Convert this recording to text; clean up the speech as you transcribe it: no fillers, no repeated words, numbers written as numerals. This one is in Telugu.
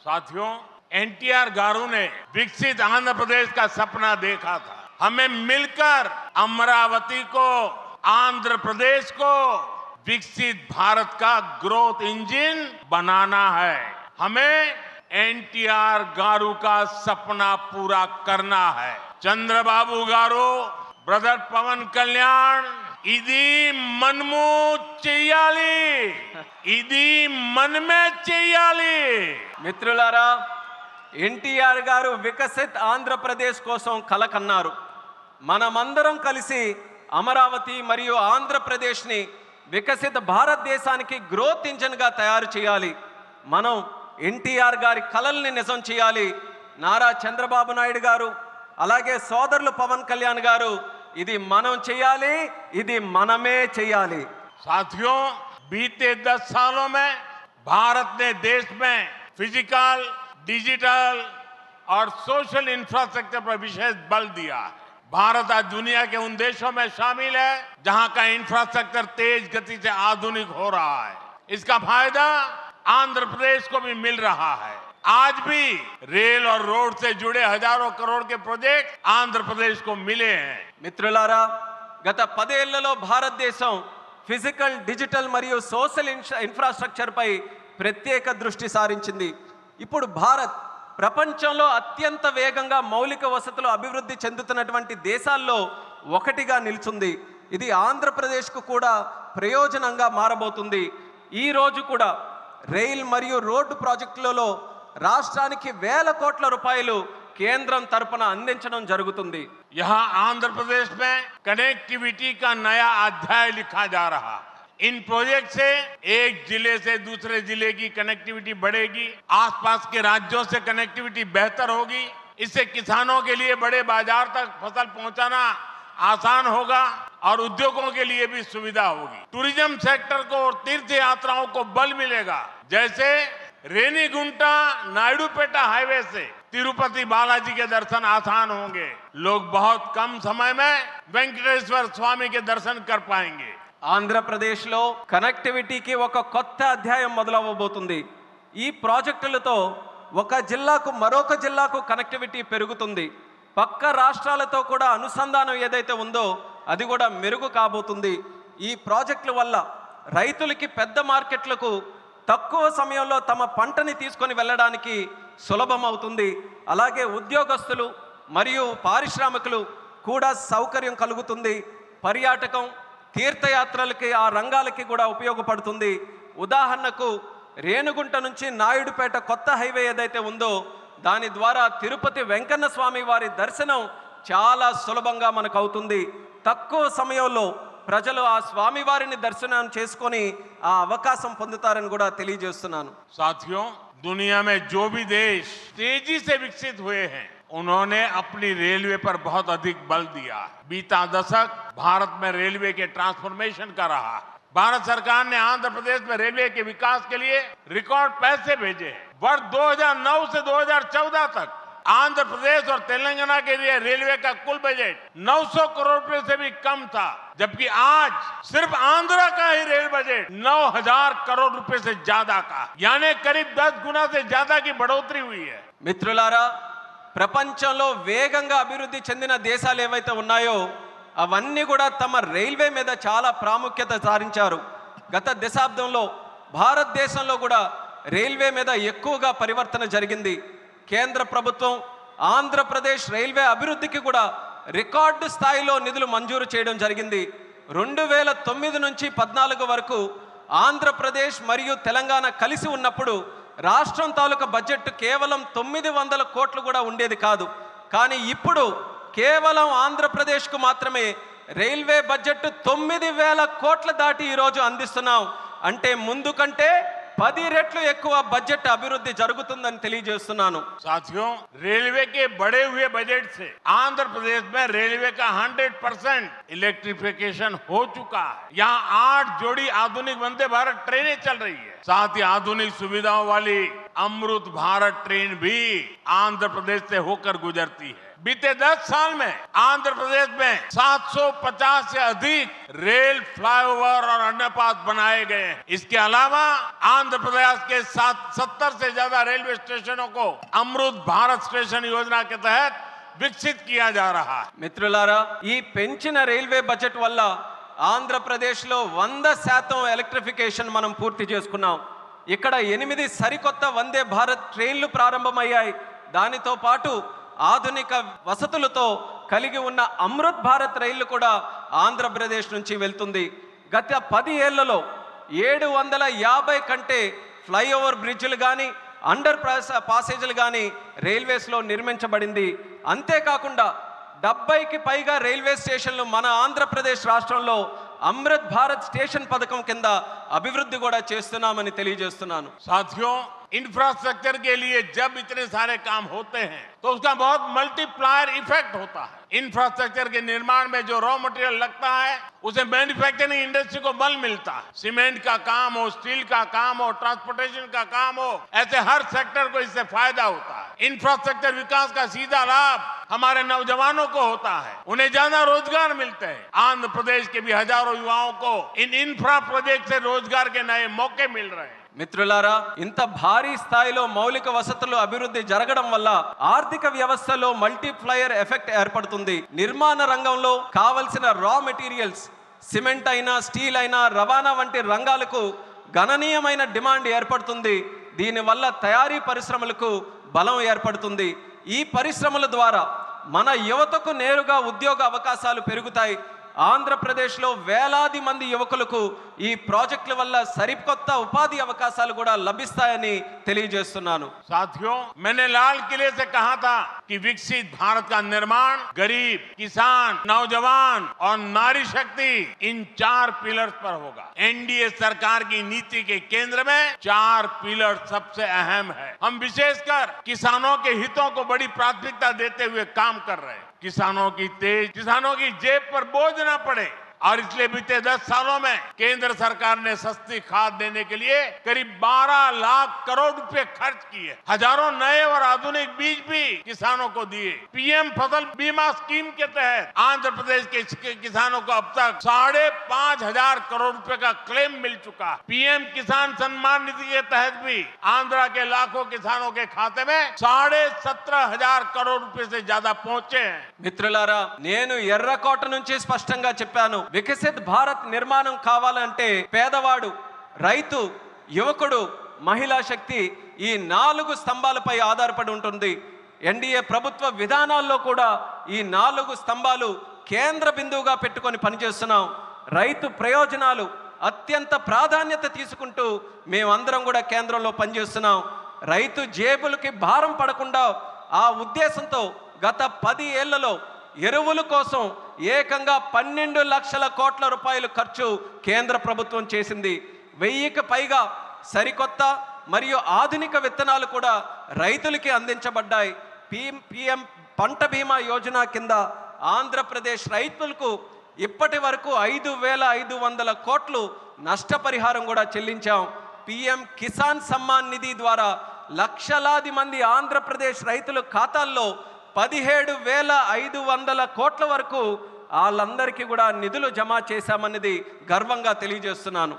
साथियों, एनटीआर गारू ने विकसित आंध्र प्रदेश का सपना देखा था। हमें मिलकर अमरावती को, आंध्र प्रदेश को विकसित भारत का ग्रोथ इंजन बनाना है। हमें एनटीआर गारू का सपना पूरा करना है। चंद्रबाबू गारू, ब्रदर पवन कल्याण, इदी मनमू చెయ్యాలి, ఇది మనమే చెయ్యాలి। మిత్రులారా, ఎన్టీఆర్ గారు వికసిత్ ఆంధ్రప్రదేశ్ కోసం కల కన్నారు. మనమందరం కలిసి అమరావతి మరియు ఆంధ్రప్రదేశ్ని వికసిత భారతదేశానికి గ్రోత్ ఇంజన్గా తయారు చేయాలి. మనం ఎన్టీఆర్ గారి కలల్ని నిజం చేయాలి. నారా చంద్రబాబు నాయుడు గారు, అలాగే సోదరులు పవన్ కళ్యాణ్ గారు, ఇది మనం చేయాలి, ఇది మనమే చేయాలి। साथियों, बीते 10 सालों में भारत ने देश में फिजिकल, डिजिटल और सोशल इंफ्रास्ट्रक्चर पर विशेष बल दिया है। भारत आज दुनिया के उन देशों में शामिल है जहां का इंफ्रास्ट्रक्चर तेज गति से आधुनिक हो रहा है। इसका फायदा आंध्र प्रदेश को भी मिल रहा है। आज भी रेल और रोड से जुड़े हजारों करोड़ के प्रोजेक्ट आंध्र प्रदेश को मिले हैं। మిత్రులారా, గత 10 ఏళ్లలో భారతదేశం ఫిజికల్, డిజిటల్ మరియు సోషల్ ఇన్ఫ్రాస్ట్రక్చర్ పై ప్రత్యేక దృష్టి సారించింది. ఇప్పుడు భారత్ ప్రపంచంలో అత్యంత వేగంగా మౌలిక వసతులు అభివృద్ధి చెందుతున్నటువంటి దేశాల్లో ఒకటిగా నిలుచుంది. ఇది ఆంధ్రప్రదేశ్కు కూడా ప్రయోజనంగా మారబోతుంది. ఈ రోజు కూడా రైల్ మరియు రోడ్డు ప్రాజెక్టులలో రాష్ట్రానికి వేల కోట్ల రూపాయలు కేంద్రం తరపున అందించడం జరుగుతుంది। यहाँ आंध्र प्रदेश में कनेक्टिविटी का नया अध्याय लिखा जा रहा। इन प्रोजेक्ट से एक जिले से दूसरे जिले की कनेक्टिविटी बढ़ेगी, आसपास के राज्यों से कनेक्टिविटी बेहतर होगी। इससे किसानों के लिए बड़े बाजार तक फसल पहुंचाना आसान होगा और उद्योगों के लिए भी सुविधा होगी। टूरिज्म सेक्टर को और तीर्थ यात्राओं को बल मिलेगा। जैसे रेनीगुंटा नायडूपेटा हाईवे से तिरुपति बालाजी के दर्शन आसान होंगे। लोग बहुत कम समय में वेंकटेश्वर स्वामी के दर्शन कर पाएंगे। ఆంధ్రప్రదేశ్లో కనెక్టివిటీకి ఒక కొత్త అధ్యాయం మొదలవబోతుంది। ఈ ప్రాజెక్టులతో ఒక జిల్లాకు మరొక జిల్లాకు కనెక్టివిటీ పెరుగుతుంది। పక్క రాష్ట్రాలతో కూడా అనుసంధానం ఏదైతే ఉందో అది కూడా మెరుగు కాబోతుంది। ఈ ప్రాజెక్టుల వల్ల రైతులకి పెద్ద మార్కెట్లకు తక్కువ సమయంలో తమ పంటని తీసుకొని వెళ్ళడానికి సులభం అవుతుంది। అలాగే ఉద్యోగస్తులు మరియు పారిశ్రామికులు కూడా సౌకర్యం కలుగుతుంది। పర్యాటకం, తీర్థయాత్రలకి, ఆ రంగాలకి కూడా ఉపయోగపడుతుంది। ఉదాహరణకు రేణుగుంట నుంచి నాయుడుపేట కొత్త హైవే ఏదైతే ఉందో దాని ద్వారా తిరుపతి వెంకన్న స్వామి వారి దర్శనం చాలా సులభంగా మనకు అవుతుంది। తక్కువ సమయంలో ప్రజలు ఆ స్వామి వారిని దర్శనం చేసుకొని ఆ అవకాశం పొందుతారని కూడా తెలియజేస్తున్నాను। साथियों, दुनिया में जो भी देश तेजी से विकसित हुए हैं उन्होंने अपनी रेलवे पर बहुत अधिक बल दिया। बीता दशक भारत में रेलवे के ट्रांसफॉर्मेशन का रहा। भारत सरकार ने आंध्र प्रदेश में रेलवे के विकास के लिए रिकॉर्ड पैसे भेजे हैं। वर्ष 2009 से 2014 तक आंध्र प्रदेश और तेलंगाना के लिए रेलवे का कुल बजट 900 करोड़ रुपए से भी कम था, जबकि आज सिर्फ आंध्र का ही रेल बजट 9000 करोड़ रुपए से ज्यादा का, यानी करीब 10 गुना से ज्यादा की बढ़ोतरी हुई है। మిత్రులారా, ప్రపంచంలో వేగంగా అభివృద్ధి చెందిన దేశాలు ఏవైతే ఉన్నాయో అవన్నీ కూడా తమ రైల్వే మీద చాలా ప్రాముఖ్యత సారించారు। గత దశాబ్దంలో భారతదేశంలో కూడా రైల్వే మీద ఎక్కువగా పరివర్తన జరిగింది। కేంద్ర ప్రభుత్వం ఆంధ్రప్రదేశ్ రైల్వే అభివృద్ధికి కూడా రికార్డు స్థాయిలో నిధులు మంజూరు చేయడం జరిగింది। 2009 నుంచి 14 వరకు ఆంధ్రప్రదేశ్ మరియు తెలంగాణ కలిసి ఉన్నప్పుడు రాష్ట్రం తాలూకా బడ్జెట్ కేవలం 900 కోట్లు కూడా ఉండేది కాదు। కానీ ఇప్పుడు కేవలం ఆంధ్రప్రదేశ్కు మాత్రమే రైల్వే బడ్జెట్ 9000 కోట్ల దాటి ఈరోజు అందిస్తున్నాం। అంటే ముందు కంటే 10 రెట్లు ఎక్కువ బడ్జెట్ అభివృద్ధి జరుగుతుందని తెలియజేస్తున్నాను। साथियों, रेलवे के बढ़े हुए बजट से आंध्र प्रदेश में रेलवे का 100% इलेक्ट्रिफिकेशन हो चुका है। यहाँ 8 जोड़ी आधुनिक वंदे भारत ट्रेनें चल रही है। साथ ही आधुनिक सुविधाओं वाली अमृत भारत ट्रेन भी आंध्र प्रदेश से होकर गुजरती है। बीते 10 साल में आंध्र प्रदेश में 750 से अधिक रेल फ्लाईओवर और अंडरपास बनाए गए हैं। इसके अलावा आंध्र प्रदेश के 70 से ज्यादा रेलवे स्टेशनों को अमृत भारत स्टेशन योजना के तहत विकसित किया जा रहा है। మిత్రులారా, ఈ పెంచిన రైల్వే బడ్జెట్ వల్ల ఆంధ్రప్రదేశ్లో 100% ఎలక్ట్రిఫికేషన్ మనం పూర్తి చేసుకున్నాం. ఇక్కడ 8 సరికొత్త వందే భారత్ ట్రైన్లు ప్రారంభమయ్యాయి. దానితో పాటు ఆధునిక వసతులతో కలిగి ఉన్న అమృత్ భారత్ రైళ్లు కూడా ఆంధ్రప్రదేశ్ నుంచి వెళ్తుంది. గత 10 ఏళ్లలో 750 కంటే ఫ్లైఓవర్ బ్రిడ్జ్లు కానీ అండర్ పాసేజీలు కానీ రైల్వేస్లో నిర్మించబడింది. అంతేకాకుండా 70కి పైగా రైల్వే స్టేషన్లు మన ఆంధ్రప్రదేశ్ రాష్ట్రంలో అమృత్ భారత్ స్టేషన్ పథకం కింద అభివృద్ధి కూడా చేస్తున్నామని తెలియజేస్తున్నాను. साथियों, इंफ्रास्ट्रक्चर के लिए जब इतने सारे काम होते हैं तो उसका बहुत मल्टीप्लायर इफेक्ट होता है। इंफ्रास्ट्रक्चर के निर्माण में जो रॉ मटेरियल लगता है उसे मैन्युफैक्चरिंग इंडस्ट्री को बल मिलता है। सीमेंट का काम हो, स्टील का काम हो, ट्रांसपोर्टेशन का काम हो, ऐसे हर सेक्टर को इससे फायदा होता है। इंफ्रास्ट्रक्चर विकास का सीधा लाभ हमारे नौजवानों को होता है, उन्हें ज्यादा रोजगार मिलते हैं। आंध्र प्रदेश के भी हजारों युवाओं को इन इंफ्रा प्रोजेक्ट से रोजगार के नए मौके मिल रहे हैं। మిత్రులారా, ఇంత భారీ స్థాయిలో మౌలిక వసతులు అభివృద్ధి జరగడం వల్ల ఆర్థిక వ్యవస్థలో మల్టీప్లయర్ ఎఫెక్ట్ ఏర్పడుతుంది. నిర్మాణ రంగంలో కావలసిన రా మెటీరియల్స్, సిమెంట్ అయినా స్టీల్ అయినా రవాణా వంటి రంగాలకు గణనీయమైన డిమాండ్ ఏర్పడుతుంది. దీనివల్ల తయారీ పరిశ్రమలకు బలం ఏర్పడుతుంది. ఈ పరిశ్రమల ద్వారా మన యువతకు నేరుగా ఉద్యోగ అవకాశాలు పెరుగుతాయి. ఆంధ్రప్రదేశ్లో వేలాది మంది యువకులకు ఈ ప్రాజెక్టుల వల్ల సరికొత్త ఉపాధి అవకాశాలు కూడా లభిస్తాయని తెలియజేస్తున్నాను. साथियों, मैंने लाल किले से कहा था कि विकसित भारत का निर्माण गरीब, किसान, नौजवान और नारी शक्ति इन 4 पिलर्स पर होगा। एनडीए सरकार की नीति के केंद्र में 4 पिलर सबसे अहम है। हम विशेषकर किसानों के हितों को बड़ी प्राथमिकता देते हुए काम कर रहे हैं। किसानों की जेब पर बोझ न पड़े और इसलिए बीते 10 सालों में केंद्र सरकार ने सस्ती खाद देने के लिए करीब 12 लाख करोड़ रुपए खर्च किए। हजारों नए और आधुनिक बीज भी किसानों को दिए। पीएम फसल बीमा स्कीम के तहत आंध्र प्रदेश के किसानों को अब तक 5,500 करोड़ रुपए का क्लेम मिल चुका है। पीएम किसान सम्मान निधि के तहत भी आंध्र के लाखों किसानों के खाते में 17,500 करोड़ रुपए से ज्यादा पहुंचे हैं। మిత్రులారా, నేను ఎర్రకోట నుంచి స్పష్టంగా చెప్పాను, వికసిత్ భారత్ నిర్మాణం కావాలంటే పేదవాడు, రైతు, యువకుడు, మహిళా శక్తి ఈ 4 స్తంభాలపై ఆధారపడి ఉంటుంది. ఎన్డీఏ ప్రభుత్వ విధానాల్లో కూడా ఈ 4 స్తంభాలు కేంద్ర బిందువుగా పెట్టుకొని పనిచేస్తున్నాం. రైతు ప్రయోజనాలు అత్యంత ప్రాధాన్యత తీసుకుంటూ మేమందరం కూడా కేంద్రంలో పనిచేస్తున్నాం. రైతు జేబులకి భారం పడకుండా ఆ ఉద్దేశంతో గత 10 ఏళ్లలో ఎరువుల కోసం ఏకంగా 12 లక్షల కోట్ల రూపాయలు ఖర్చు కేంద్ర ప్రభుత్వం చేసింది. 1000కి పైగా సరికొత్త మరియు ఆధునిక విత్తనాలు కూడా రైతులకి అందించబడ్డాయి. పీఎం పంట బీమా యోజన కింద ఆంధ్రప్రదేశ్ రైతులకు ఇప్పటి వరకు 5,500 కోట్లు నష్టపరిహారం కూడా చెల్లించాం. పీఎం కిసాన్ సమ్మాన్ నిధి ద్వారా లక్షలాది మంది ఆంధ్రప్రదేశ్ రైతుల ఖాతాల్లో 17,500 కోట్ల వరకు వాళ్ళందరికీ కూడా నిధులు జమ చేశామన్నది గర్వంగా తెలియజేస్తున్నాను.